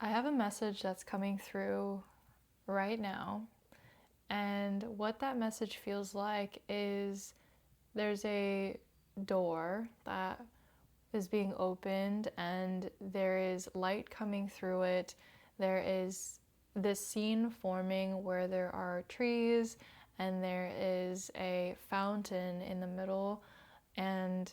I have a message that's coming through right now, and what that message feels like is there's a door that is being opened, and there is light coming through it. There is this scene forming where there are trees, and there is a fountain in the middle, and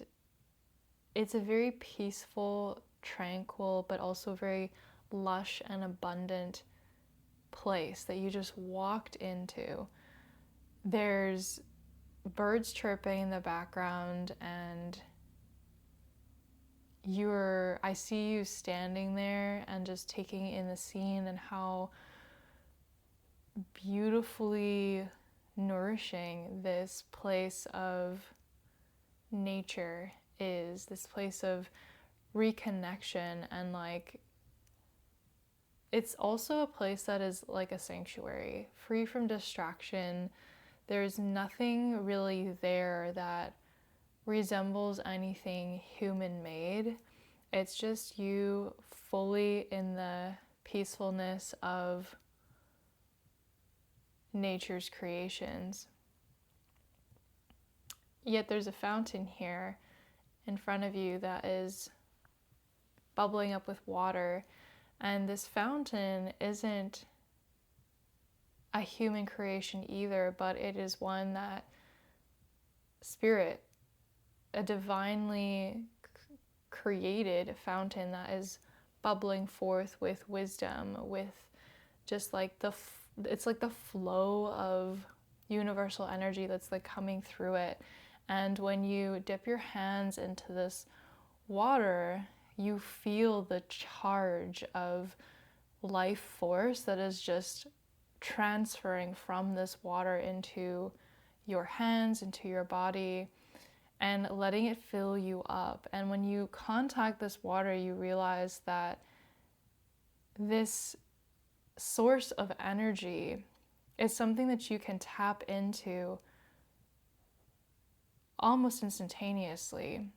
it's a very peaceful, tranquil, but also very lush and abundant place that you just walked into. There's birds chirping in the background, and I see you standing there and just taking in the scene and how beautifully nourishing this place of nature is, this place of reconnection. And like, it's also a place that is like a sanctuary, free from distraction. There's nothing really there that resembles anything human made. It's just you fully in the peacefulness of nature's creations. Yet there's a fountain here in front of you that is bubbling up with water. And this fountain isn't a human creation either, but it is one that spirit, a divinely created fountain that is bubbling forth with wisdom, with just like it's like the flow of universal energy that's like coming through it. And when you dip your hands into this water, you feel the charge of life force that is just transferring from this water into your hands, into your body, and letting it fill you up. And when you contact this water, you realize that this source of energy is something that you can tap into almost instantaneously.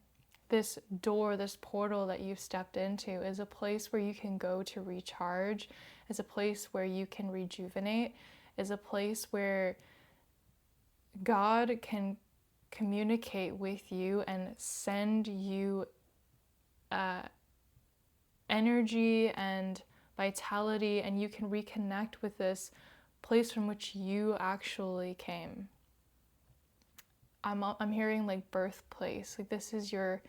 This door, this portal that you've stepped into is a place where you can go to recharge, is a place where you can rejuvenate, is a place where God can communicate with you and send you energy and vitality, and you can reconnect with this place from which you actually came. I'm hearing like birthplace, like this is your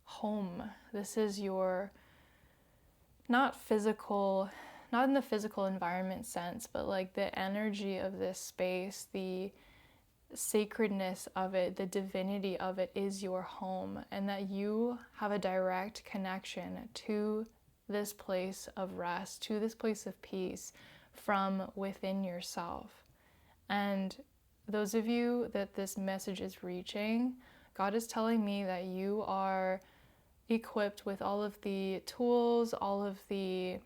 home. This is your not in the physical environment sense, but like the energy of this space, the sacredness of it, the divinity of it is your home, and that you have a direct connection to this place of rest, to this place of peace from within yourself. And those of you that this message is reaching, God is telling me that you are equipped with all of the tools, all of the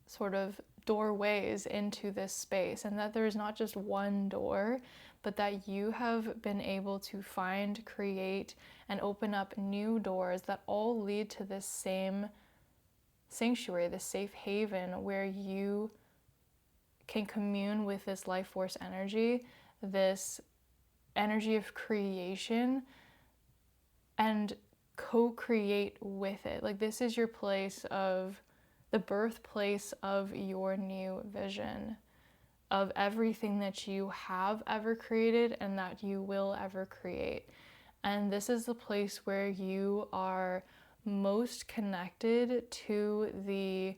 sort of doorways into this space, and that there is not just one door, but that you have been able to find, create, and open up new doors that all lead to this same sanctuary, this safe haven where you can commune with this life force energy, this energy of creation, and co-create with it. Like, this is your place of the birthplace of your new vision, of everything that you have ever created and that you will ever create. And this is the place where you are most connected to the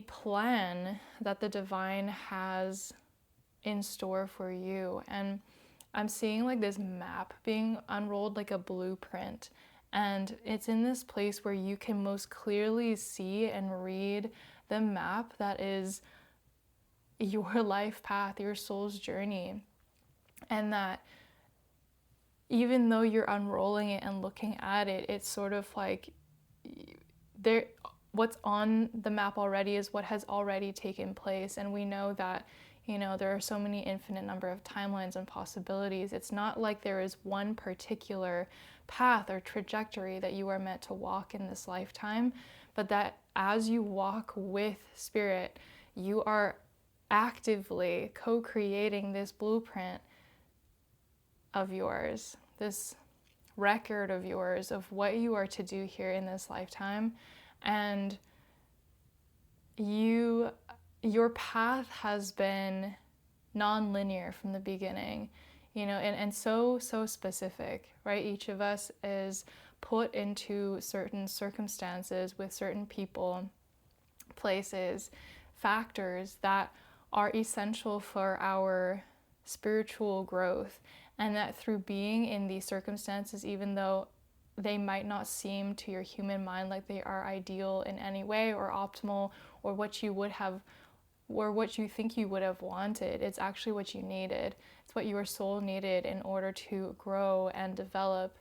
plan that the divine has in store for you. And I'm seeing like this map being unrolled, like a blueprint. And it's in this place where you can most clearly see and read the map that is your life path, your soul's journey. And that even though you're unrolling it and looking at it, it's sort of like what's on the map already is what has already taken place. And we know that There are so many infinite number of timelines and possibilities. It's not like there is one particular path or trajectory that you are meant to walk in this lifetime, but that as you walk with Spirit, you are actively co-creating this blueprint of yours, this record of yours of what you are to do here in this lifetime. And your path has been non-linear from the beginning, and so specific, right? Each of us is put into certain circumstances with certain people, places, factors that are essential for our spiritual growth, and that through being in these circumstances, even though they might not seem to your human mind like they are ideal in any way or optimal or what you would have or what you think you would have wanted, it's actually what you needed. It's what your soul needed in order to grow and develop,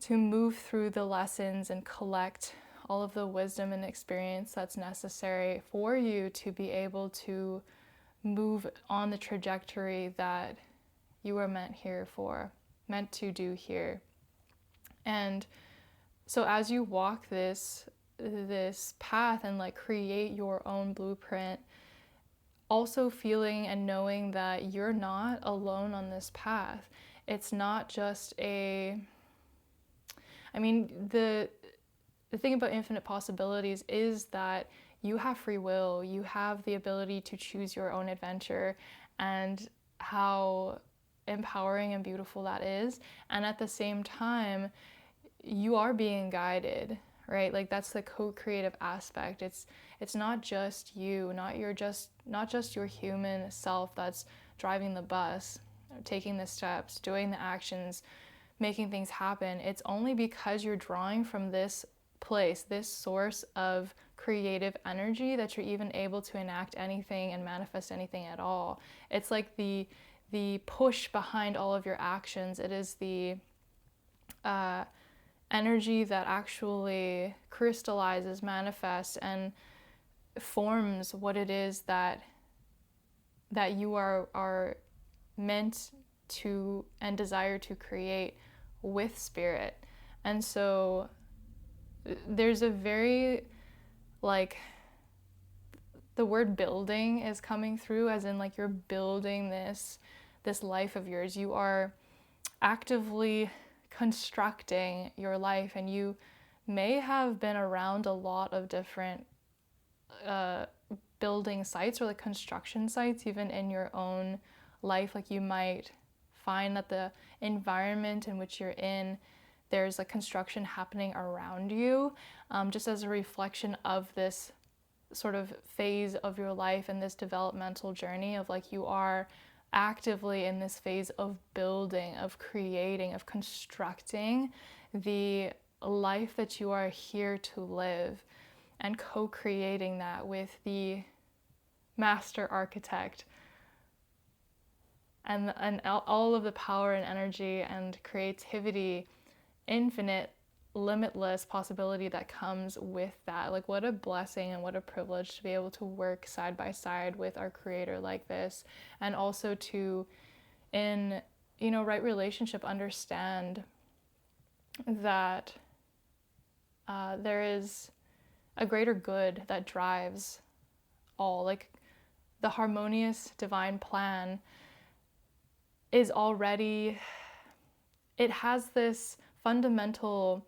to move through the lessons and collect all of the wisdom and experience that's necessary for you to be able to move on the trajectory that you were meant to do here. And so as you walk this path and like create your own blueprint, also feeling and knowing that you're not alone on this path. It's not just the thing about infinite possibilities is that you have free will, you have the ability to choose your own adventure, and how empowering and beautiful that is. And at the same time, you are being guided, right? Like that's the co-creative aspect. It's not just you, not just your human self that's driving the bus, taking the steps, doing the actions, making things happen. It's only because you're drawing from this place, this source of creative energy, that you're even able to enact anything and manifest anything at all. It's like the push behind all of your actions. It is the energy that actually crystallizes, manifests, and forms what it is that you are meant to and desire to create with Spirit. And so there's a very, like, the word building is coming through, as in like you're building this life of yours. You are actively constructing your life, and you may have been around a lot of different building sites or like construction sites even in your own life. Like you might find that the environment in which you're in, there's like construction happening around you, just as a reflection of this sort of phase of your life and this developmental journey of like you are actively in this phase of building, of creating, of constructing the life that you are here to live, and co-creating that with the master architect and all of the power and energy and creativity, infinite, limitless possibility that comes with that. Like what a blessing and what a privilege to be able to work side by side with our Creator like this, and also to, in right relationship, understand that there is a greater good that drives all. Like the harmonious divine plan is already, it has this fundamental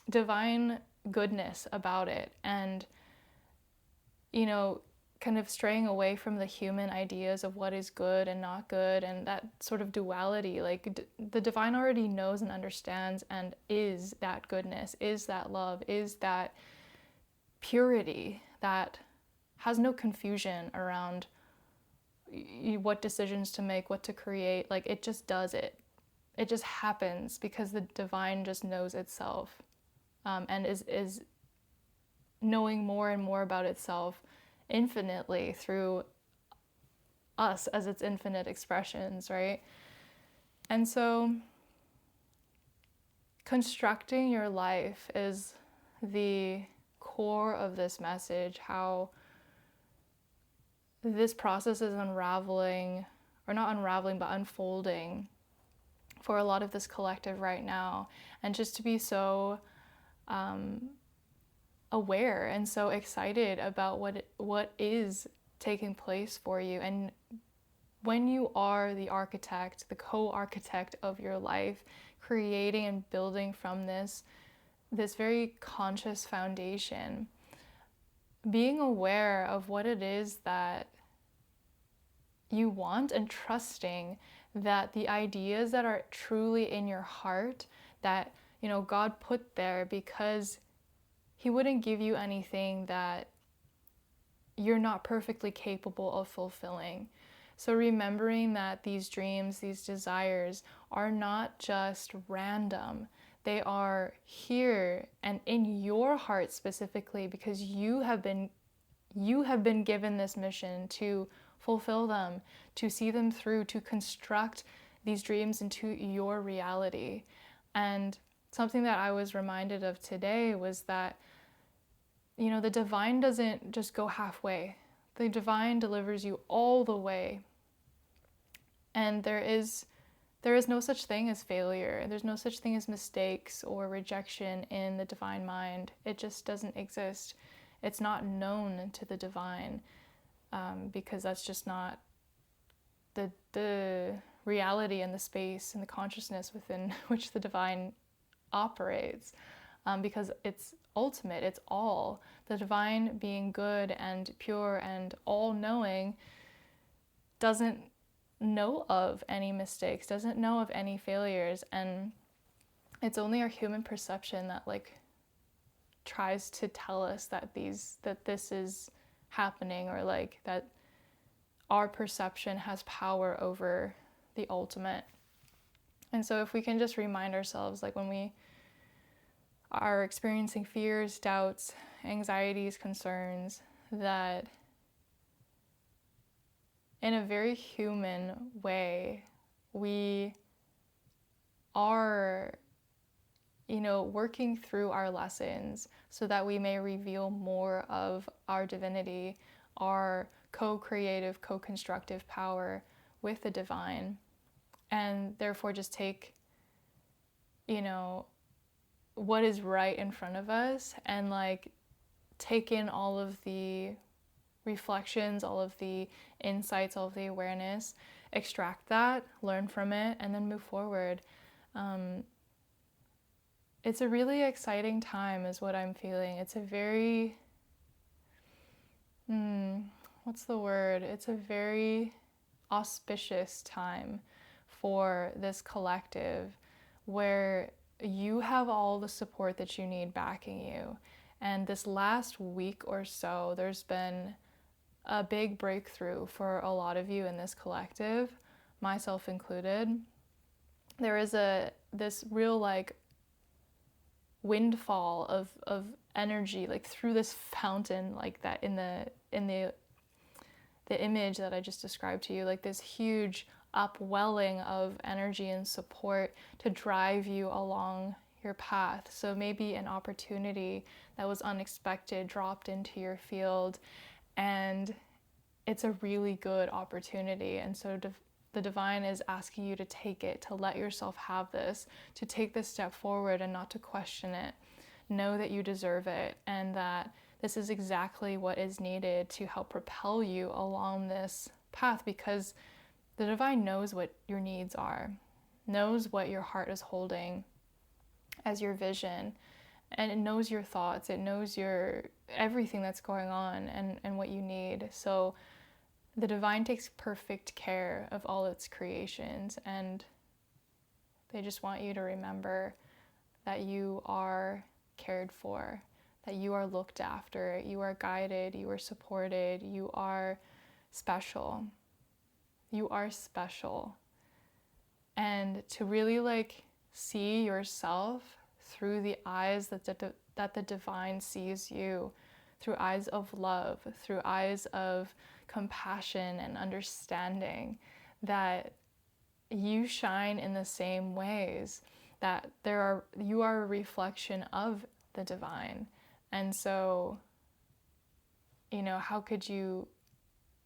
divine goodness about it, and kind of straying away from the human ideas of what is good and not good, and that sort of duality. Like the divine already knows and understands and is that goodness, is that love, is that purity that has no confusion around what decisions to make, what to create. Like it just does it. It just happens because the divine just knows itself, and is knowing more and more about itself infinitely through us as its infinite expressions, right? And so constructing your life is the core of this message, how this process is unraveling, or not unraveling, but unfolding for a lot of this collective right now. And just to be so aware and so excited about what is taking place for you. And when you are the architect, the co-architect of your life, creating and building from this very conscious foundation, being aware of what it is that you want and trusting that the ideas that are truly in your heart, that, you know, God put there because He wouldn't give you anything that you're not perfectly capable of fulfilling. So remembering that these dreams, these desires are not just random. They are here and in your heart specifically because you have been given this mission to fulfill them, to see them through, to construct these dreams into your reality. And something that I was reminded of today was that, you know, the divine doesn't just go halfway. The divine delivers you all the way. And there is no such thing as failure. There's no such thing as mistakes or rejection in the divine mind. It just doesn't exist. It's not known to the divine because that's just not the reality and the space and the consciousness within which the divine operates. Because it's ultimate, it's all. The divine, being good and pure and all-knowing, doesn't know of any mistakes, doesn't know of any failures, and it's only our human perception that tries to tell us that this is happening, or that our perception has power over the ultimate. And so if we can just remind ourselves, when we are experiencing fears, doubts, anxieties, concerns, that in a very human way, we are, working through our lessons so that we may reveal more of our divinity, our co-creative, co-constructive power with the divine, and therefore just take, what is right in front of us and take in all of the reflections, all of the insights, all of the awareness, extract that, learn from it, and then move forward. It's a really exciting time is what I'm feeling. It's a very, what's the word? It's a very auspicious time for this collective where you have all the support that you need backing you. And this last week or so, there's been a big breakthrough for a lot of you in this collective, myself included. There is this real windfall of energy through this fountain, that in the image that I just described to you, this huge upwelling of energy and support to drive you along your path. So maybe an opportunity that was unexpected dropped into your field, and it's a really good opportunity. And so the divine is asking you to take it, to let yourself have this, to take this step forward and not to question it. Know that you deserve it, and that this is exactly what is needed to help propel you along this path, because the divine knows what your needs are, knows what your heart is holding as your vision, and it knows your thoughts, it knows your everything that's going on and what you need. So the divine takes perfect care of all its creations, and they just want you to remember that you are cared for, that you are looked after, you are guided, you are supported, you are special. You are special. And to really see yourself through the eyes that the divine sees you, through eyes of love, through eyes of compassion and understanding, that you shine in the same ways, that you are a reflection of the divine. And so, how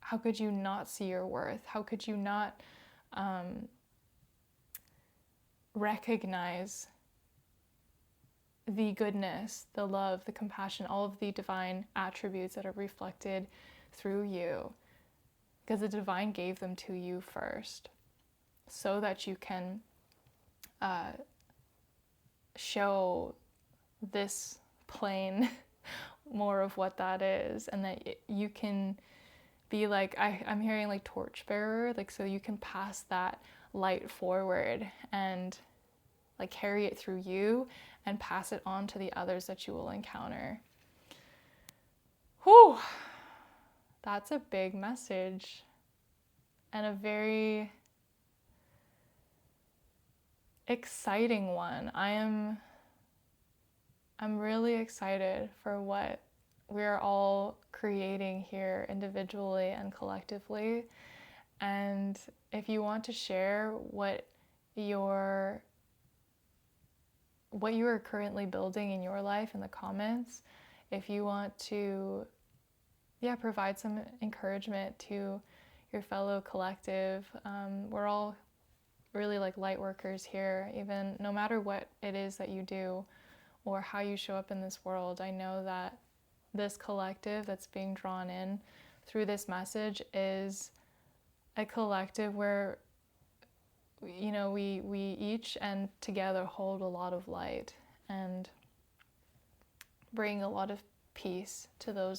how could you not see your worth? How could you not recognize the goodness, the love, the compassion, all of the divine attributes that are reflected through you? Because the divine gave them to you first so that you can show this plane more of what that is, and that you can be like, I'm hearing like torchbearer, like, so you can pass that light forward and like carry it through you and pass it on to the others that you will encounter. Whew, that's a big message and a very exciting one. I'm really excited for what we're all creating here individually and collectively. And if you want to share what you are currently building in your life in the comments, if you want to provide some encouragement to your fellow collective, we're all really like light workers here, even no matter what it is that you do or how you show up in this world. I know that this collective that's being drawn in through this message is a collective where, you know, we each and together hold a lot of light and bring a lot of peace to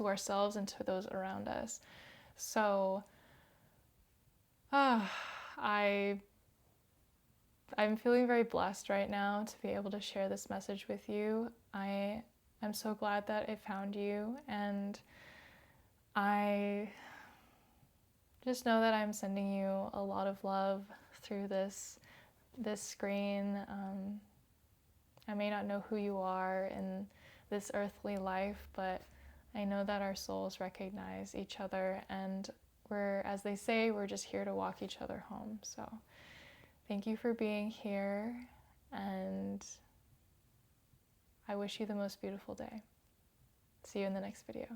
ourselves and to those around us. So I'm feeling very blessed right now to be able to share this message with you. I'm so glad that I found you, and I just know that I'm sending you a lot of love through this screen. I may not know who you are in this earthly life, but I know that our souls recognize each other, and we're, as they say, we're just here to walk each other home. So thank you for being here, and I wish you the most beautiful day. See you in the next video.